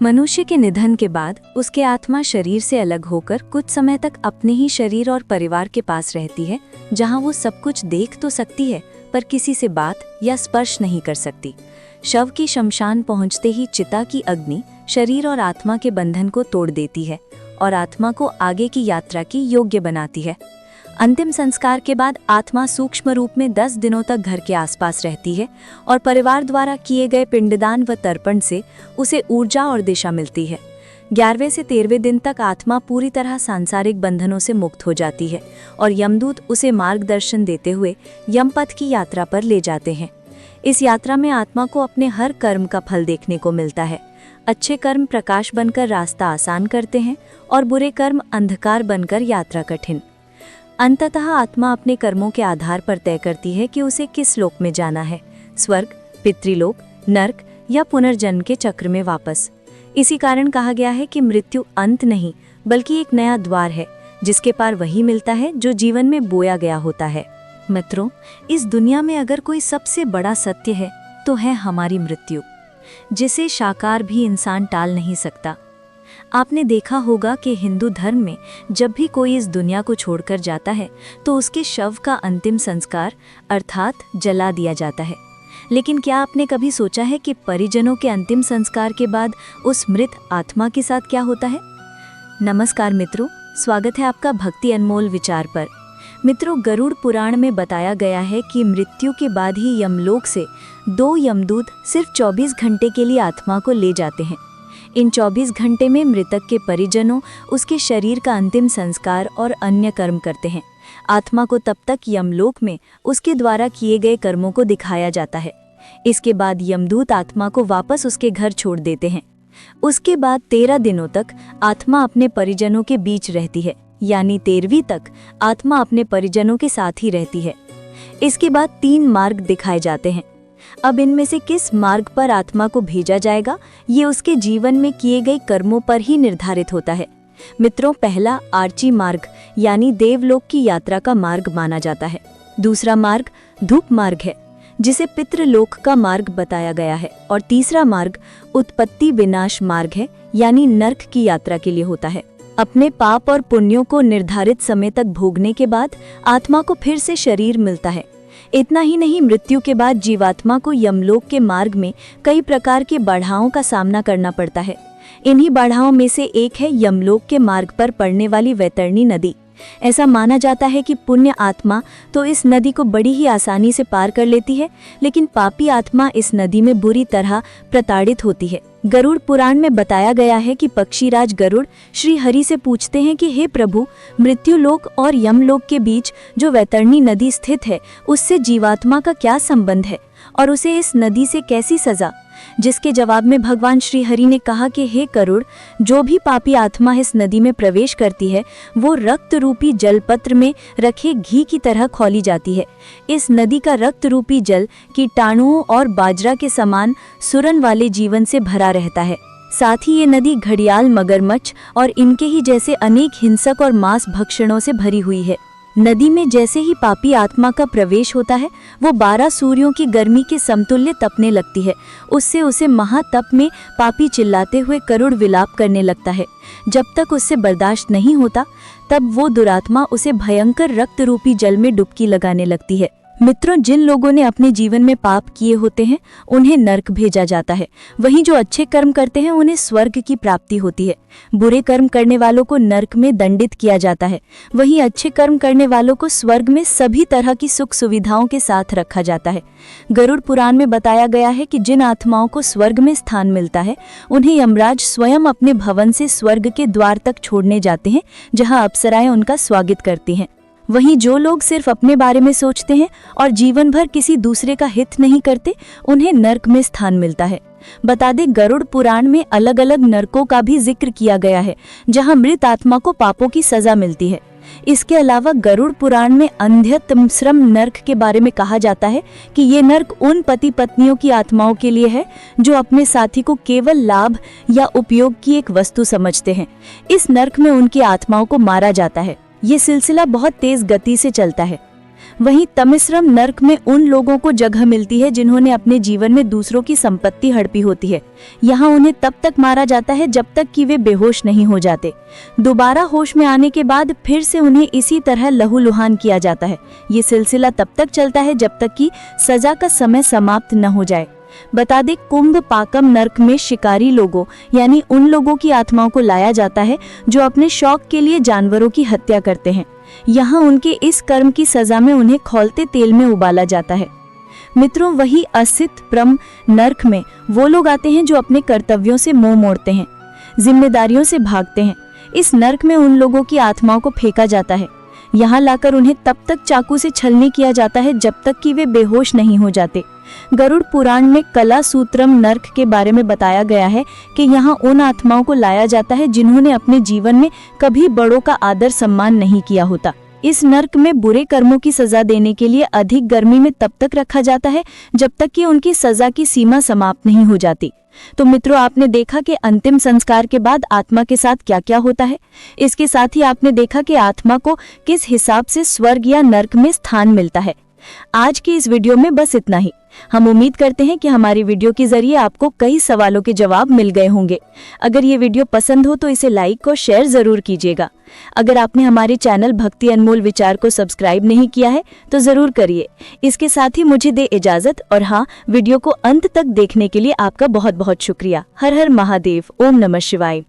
मनुष्य के निधन के बाद उसके आत्मा शरीर से अलग होकर कुछ समय तक अपने ही शरीर और परिवार के पास रहती है, जहां वो सब कुछ देख तो सकती है पर किसी से बात या स्पर्श नहीं कर सकती। शव की शमशान पहुंचते ही चिता की अग्नि शरीर और आत्मा के बंधन को तोड़ देती है और आत्मा को आगे की यात्रा की योग्य बनाती है। अंतिम संस्कार के बाद आत्मा सूक्ष्म रूप में 10 दिनों तक घर के आसपास रहती है और परिवार द्वारा किए गए पिंडदान व तर्पण से उसे ऊर्जा और दिशा मिलती है। 11वें से 13वें दिन तक आत्मा पूरी तरह सांसारिक बंधनों से मुक्त हो जाती है और यमदूत उसे मार्गदर्शन देते हुए यमपथ की यात्रा पर ले जाते हैं। इस यात्रा में आत्मा को अपने हर कर्म का फल देखने को मिलता है। अच्छे कर्म प्रकाश बनकर रास्ता आसान करते हैं और बुरे कर्म अंधकार बनकर यात्रा कठिन। अंततः आत्मा अपने कर्मों के आधार पर तय करती है कि उसे किस लोक में जाना है, स्वर्ग, पितृलोक, नर्क या पुनर्जन्म के चक्र में वापस। इसी कारण कहा गया है कि मृत्यु अंत नहीं बल्कि एक नया द्वार है, जिसके पार वही मिलता है जो जीवन में बोया गया होता है। मित्रों, इस दुनिया में अगर कोई सबसे बड़ा सत्य है तो है हमारी मृत्यु, जिसे साकार भी इंसान टाल नहीं सकता। आपने देखा होगा कि हिंदू धर्म में जब भी कोई इस दुनिया को छोड़कर जाता है तो उसके शव का अंतिम संस्कार अर्थात जला दिया जाता है। लेकिन क्या आपने कभी सोचा है कि परिजनों के अंतिम संस्कार के बाद उस मृत आत्मा के साथ क्या होता है? नमस्कार मित्रों, स्वागत है आपका भक्ति अनमोल विचार पर। मित्रों, गरुड़ पुराण में बताया गया है कि मृत्यु के बाद ही यमलोक से 2 यमदूत सिर्फ 24 घंटे के लिए आत्मा को ले जाते हैं। इन 24 घंटे में मृतक के परिजनों उसके शरीर का अंतिम संस्कार और अन्य कर्म करते हैं। आत्मा को तब तक यमलोक में उसके द्वारा किए गए कर्मों को दिखाया जाता है। इसके बाद यमदूत आत्मा को वापस उसके घर छोड़ देते हैं। उसके बाद 13 दिनों तक आत्मा अपने परिजनों के बीच रहती है, यानी 13वीं तक आत्मा अपने परिजनों के साथ ही रहती है। इसके बाद 3 मार्ग दिखाए जाते हैं। अब इनमें से किस मार्ग पर आत्मा को भेजा जाएगा, ये उसके जीवन में किए गए कर्मों पर ही निर्धारित होता है। मित्रों, पहला आर्ची मार्ग यानी देवलोक की यात्रा का मार्ग माना जाता है। दूसरा मार्ग धूप मार्ग है, जिसे पितृलोक का मार्ग बताया गया है। और तीसरा मार्ग उत्पत्ति विनाश मार्ग है, यानी नर्क की यात्रा के लिए होता है। अपने पाप और पुण्यों को निर्धारित समय तक भोगने के बाद आत्मा को फिर से शरीर मिलता है। इतना ही नहीं, मृत्यु के बाद जीवात्मा को यमलोक के मार्ग में कई प्रकार के बाधाओं का सामना करना पड़ता है। इन्हीं बाधाओं में से एक है यमलोक के मार्ग पर पड़ने वाली वैतरणी नदी। ऐसा माना जाता है कि पुण्य आत्मा तो इस नदी को बड़ी ही आसानी से पार कर लेती है, लेकिन पापी आत्मा इस नदी में बुरी तरह प्रताड़ित होती है। गरुड़ पुराण में बताया गया है कि पक्षीराज गरुड़ श्री हरि से पूछते हैं कि हे प्रभु, मृत्युलोक और यमलोक के बीच जो वैतरणी नदी स्थित है, उससे जीवात्मा का क्या संबंध है और उसे इस नदी से कैसी सजा? जिसके जवाब में भगवान श्री हरि ने कहा कि हे गरुड़, जो भी पापी आत्मा इस नदी में प्रवेश करती है वो रक्त रूपी जलपत्र में रखे घी की तरह खौली जाती है। इस नदी का रक्त रूपी जल कीटाणुओं और बाजरा के समान सुरन वाले जीवन से भरा रहता है। साथ ही ये नदी घड़ियाल, मगरमच्छ और इनके ही जैसे अनेक हिंसक और मांस भक्षणों से भरी हुई है। नदी में जैसे ही पापी आत्मा का प्रवेश होता है, वो 12 सूर्यों की गर्मी के समतुल्य तपने लगती है। उससे उसे महातप में पापी चिल्लाते हुए करुण विलाप करने लगता है। जब तक उससे बर्दाश्त नहीं होता, तब वो दुरात्मा उसे भयंकर रक्त रूपी जल में डुबकी लगाने लगती है। मित्रों, जिन लोगों ने अपने जीवन में पाप किए होते हैं उन्हें नर्क भेजा जाता है। वहीं जो अच्छे कर्म करते हैं उन्हें स्वर्ग की प्राप्ति होती है। बुरे कर्म करने वालों को नर्क में दंडित किया जाता है। वहीं अच्छे कर्म करने वालों को स्वर्ग में सभी तरह की सुख सुविधाओं के साथ रखा जाता है। गरुड़ पुराण में बताया गया है कि जिन आत्माओं को स्वर्ग में स्थान मिलता है उन्हें यमराज स्वयं अपने भवन से स्वर्ग के द्वार तक छोड़ने जाते हैं, जहाँ अप्सराएं उनका स्वागत करती हैं। वहीं जो लोग सिर्फ अपने बारे में सोचते हैं और जीवन भर किसी दूसरे का हित नहीं करते, उन्हें नर्क में स्थान मिलता है। बता दें, गरुड़ पुराण में अलग अलग नरकों का भी जिक्र किया गया है, जहां मृत आत्मा को पापों की सजा मिलती है। इसके अलावा गरुड़ पुराण में अंध्यतमश्रम नर्क के बारे में कहा जाता है कि ये नर्क उन पति पत्नियों की आत्माओं के लिए है जो अपने साथी को केवल लाभ या उपयोग की एक वस्तु समझते हैं। इस नर्क में उनकी आत्माओं को मारा जाता है। ये सिलसिला बहुत तेज गति से चलता है। वहीं तमिश्रम नर्क में उन लोगों को जगह मिलती है जिन्होंने अपने जीवन में दूसरों की संपत्ति हड़पी होती है। यहाँ उन्हें तब तक मारा जाता है जब तक कि वे बेहोश नहीं हो जाते। दोबारा होश में आने के बाद फिर से उन्हें इसी तरह लहूलुहान किया जाता है। ये सिलसिला तब तक चलता है जब तक कि सजा का समय समाप्त न हो जाए। बता दें, कुंभ पाकम नर्क में शिकारी लोगों यानी उन लोगों की आत्माओं को लाया जाता है जो अपने शौक के लिए जानवरों की हत्या करते हैं। यहाँ उनके इस कर्म की सजा में उन्हें खौलते तेल में उबाला जाता है। मित्रों, वही असित प्रम नर्क में वो लोग आते हैं जो अपने कर्तव्यों से मुंह मोड़ते हैं, जिम्मेदारियों से भागते हैं। इस नर्क में उन लोगों की आत्माओं को फेंका जाता है। यहाँ लाकर उन्हें तब तक चाकू से छलनी किया जाता है जब तक कि वे बेहोश नहीं हो जाते। गरुड़ पुराण में कला सूत्रम नर्क के बारे में बताया गया है कि यहाँ उन आत्माओं को लाया जाता है जिन्होंने अपने जीवन में कभी बड़ों का आदर सम्मान नहीं किया होता। इस नर्क में बुरे कर्मों की सजा देने के लिए अधिक गर्मी में तब तक रखा जाता है जब तक कि उनकी सजा की सीमा समाप्त नहीं हो जाती। तो मित्रों, आपने देखा कि अंतिम संस्कार के बाद आत्मा के साथ क्या क्या होता है। इसके साथ ही आपने देखा कि आत्मा को किस हिसाब से स्वर्ग या नर्क में स्थान मिलता है। आज की इस वीडियो में बस इतना ही। हम उम्मीद करते हैं कि हमारी वीडियो के जरिए आपको कई सवालों के जवाब मिल गए होंगे। अगर ये वीडियो पसंद हो तो इसे लाइक और शेयर जरूर कीजिएगा। अगर आपने हमारे चैनल भक्ति अनमोल विचार को सब्सक्राइब नहीं किया है तो जरूर करिए। इसके साथ ही मुझे दे इजाजत, और हाँ, वीडियो को अंत तक देखने के लिए आपका बहुत बहुत शुक्रिया। हर हर महादेव। ओम नमः शिवाय।